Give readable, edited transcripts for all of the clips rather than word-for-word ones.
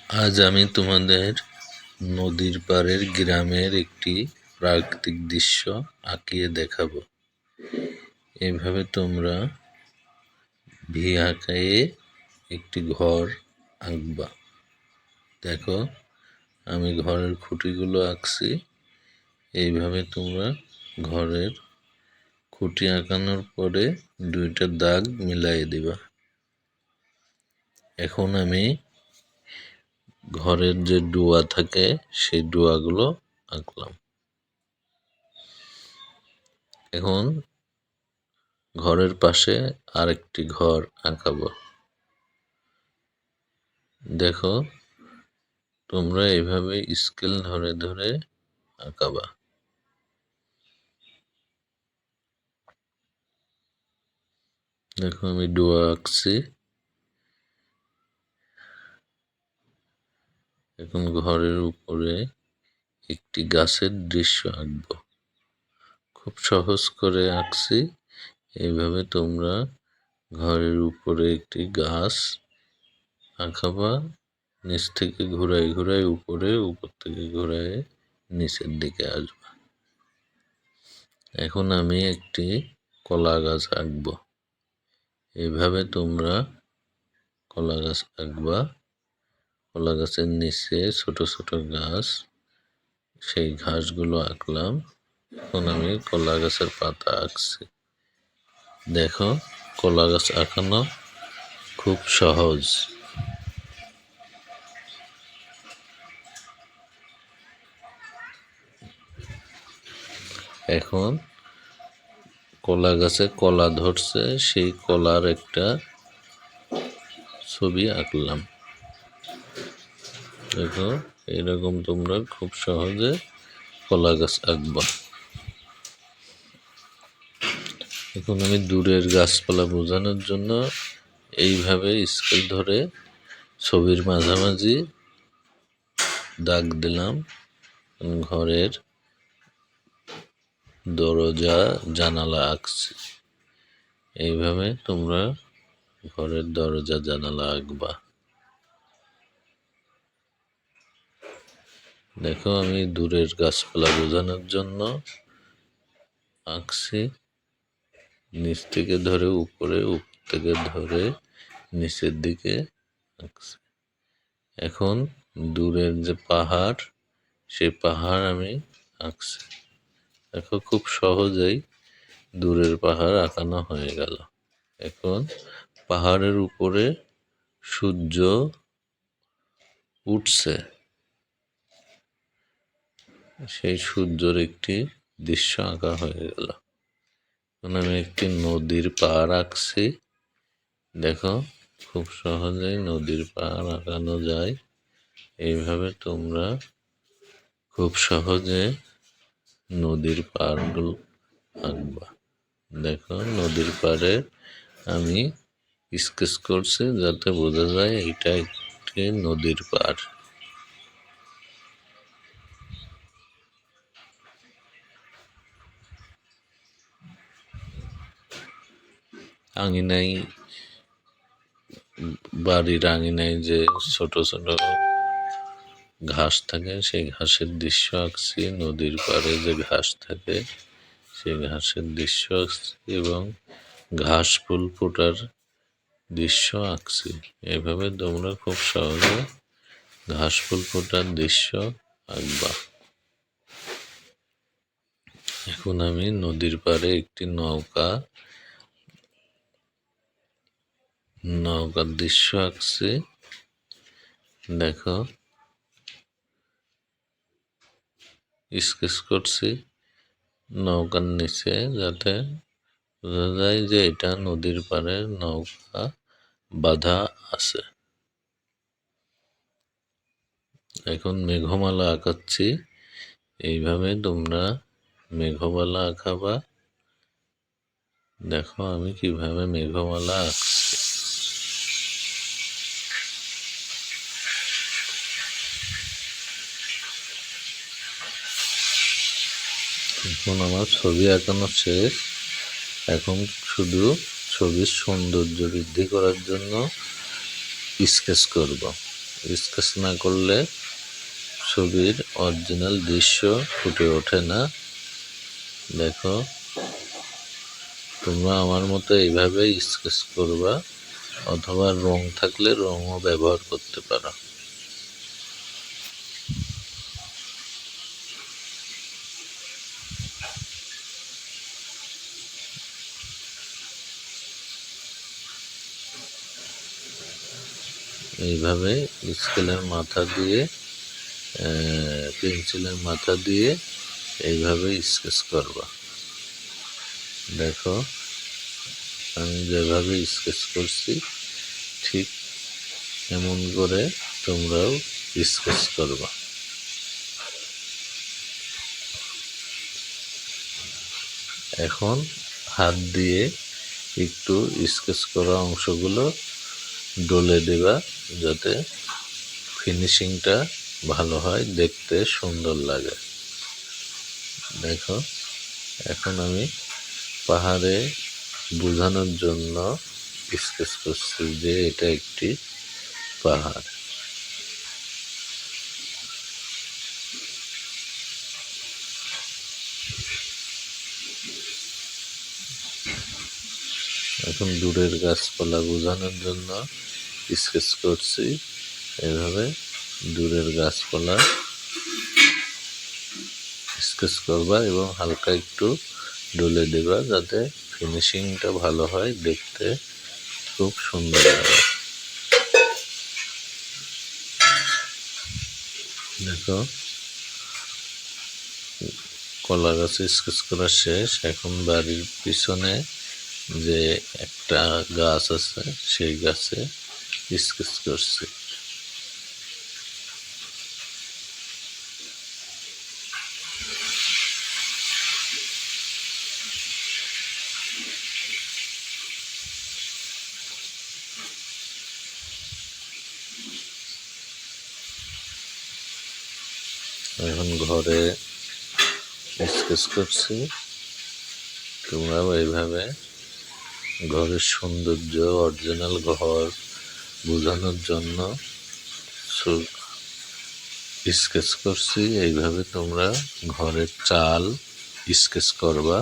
আজ আমি তোমাদের নদীর পাড়ের গ্রামের একটি প্রাকৃতিক দৃশ্য আঁকিয়ে দেখাবো। এইভাবে তোমরা ভি আঁকিয়ে একটি ঘর আঁকবা। দেখো, আমি ঘরের খুঁটিগুলো আঁকছি। এইভাবে তোমরা ঘরের খুঁটি আঁকানোর পরে দুইটা দাগ মিলাই দিবা। এখন আমি ঘরের যে ডুয়া থাকে সেই ডুয়াগুলো আঁকলাম। এখন ঘরের পাশে আরেকটি ঘর আঁকাবো। দেখো, তোমরা এইভাবে স্কেল ধরে ধরে আঁকাবা। দেখো, আমি ডুয়া আঁকছি। এখন ঘরের উপরে একটি গাছের দৃশ্য আঁকবো। খুব সহজ করে আঁকছি। এইভাবে তোমরা ঘরের উপরে একটি গাছ আঁকাবা। নিচ থেকে ঘুরাই ঘুরাই উপরে, উপর থেকে ঘুরাই নিচের দিকে আসবা। এখন আমি একটি কলা গাছ আঁকবো। এইভাবে তোমরা কলা গাছ আঁকবা। কলা গাছের নিচে ছোট ছোট গাছ, সেই ঘাসগুলো আঁকলাম। এখন আমি কলা গাছের পাতা আঁকছি। দেখো, কলা গাছ আঁকানো খুব সহজ। এখন কলা গাছে কলা ধরছে, সেই কলার একটা ছবি আঁকলাম। দেখো, এরকম তোমরা খুব সহজে কলা গাছ আঁকবা। এখন আমি দূরের গাছপালা বোঝানোর জন্য এইভাবে স্কেল ধরে ছবির মাঝামাঝি দাগ দিলাম। ঘরের দরজা জানালা আঁকছি। এইভাবে তোমরা ঘরের দরজা জানালা আঁকবা। দেখো, আমি দূরের গাছপালা বোঝানোর জন্য আঁকছি। নিচ থেকে ধরে উপরে, উপর থেকে ধরে নিচের দিকে আঁকছি। এখন দূরের যে পাহাড়, সেই পাহাড় আমি আঁকছি। দেখো, খুব সহজেই দূরের পাহাড় আঁকানো হয়ে গেল। এখন পাহাড়ের উপরে সূর্য উঠছে, সেই সূর্যের একটি দৃশ্য আঁকা হয়ে গেল। এখন আমি একটি নদীর পাড় আঁকছি। দেখো, খুব সহজেই নদীর পাড় আঁকানো যায়। এইভাবে তোমরা খুব সহজে নদীর পাড়গুলো আঁকবা। দেখো, নদীর পাড়ে আমি স্কেচ করছি যাতে বোঝা যায় এটা একটি নদীর পাড়। আঙিনায়, বাড়ির আঙিনায় যে ছোট ছোট ঘাস থাকে, সেই ঘাসের দৃশ্য আঁকছি। নদীর পাড়ে যে ঘাস থাকে, সেই ঘাসের দৃশ্য আঁকছি এবং ঘাস ফুল ফোটার দৃশ্য আঁকছি। এভাবে তোমরা খুব সহজে ঘাস ফুল ফোটার দৃশ্য আঁকবা। এখন আমি নদীর পাড়ে একটি নৌকার দৃশ্য আঁকছি। দেখো, স্কেচ করছি নৌকার নিচে যাতে বোঝা যায় যে এটা নদীর পাড়ে নৌকা বাঁধা আছে। এখন মেঘমালা আঁকাচ্ছি। এইভাবে তোমরা মেঘমালা আঁকাবা। দেখো, আমি কিভাবে মেঘমালা আঁকছি। এখন আমার ছবি আঁকানো শেষ। এখন শুধু ছবির সৌন্দর্য বৃদ্ধি করার জন্য স্কেচ করব। স্কেচ না করলে ছবির অরিজিনাল দৃশ্য ফুটে ওঠে না। দেখো, তোমরা আমার মতো এইভাবে স্কেচ করবা, অথবা রং থাকলে রঙও ব্যবহার করতে পারো। এইভাবে স্কেলের মাথা দিয়ে, পেন্সিলের মাথা দিয়ে এইভাবে স্কেচ করবা। দেখো, আমি যেভাবে স্কেচ করছি ঠিক এমন করে তোমরাও স্কেচ করবা। এখন হাত দিয়ে একটু স্কেচ করা অংশগুলো ডলে দেবা, যাতে ফিনিশিংটা ভালো হয়, দেখতে সুন্দর লাগে। দেখো, এখন আমি পাহাড়ে বোঝানোর জন্য স্কেচ করছি যে এটা একটি পাহাড়। এখন দূরের গাছপালা বোঝানোর জন্য স্কেচ করছি। এভাবে দূরের গাছপালা স্কেচ করবা এবং হালকা একটু ডলে দেবা, যাতে ফিনিশিংটা ভালো হয়, দেখতে খুব সুন্দর লাগে। দেখো, কলা গাছে স্কেচ করা শেষ। এখন বাড়ির পিছনে যে একটা গাছ আছে সেই গাছে স্কেচ করছি। এখন ঘরে স্কেচ করছি। তোমরাও এইভাবে ঘরের সৌন্দর্য, অরিজিনাল ঘর বোঝানোর জন্য স্কেচ করছি। এইভাবে তোমরা ঘরের চাল স্কেচ করবা,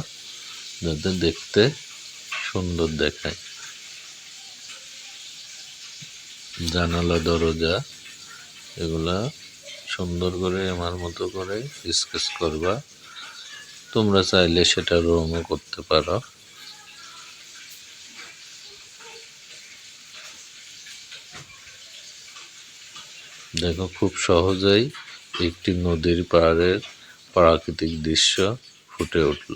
যাতে দেখতে সুন্দর দেখায়। জানালা, দরজা এগুলা সুন্দর করে আমার মতো করে স্কেচ করবা। তোমরা চাইলে সেটা রঙও করতে পারো। দেখো, খুব সহজেই একটি নদীর পাড়ের প্রাকৃতিক দৃশ্য ফুটে উঠল।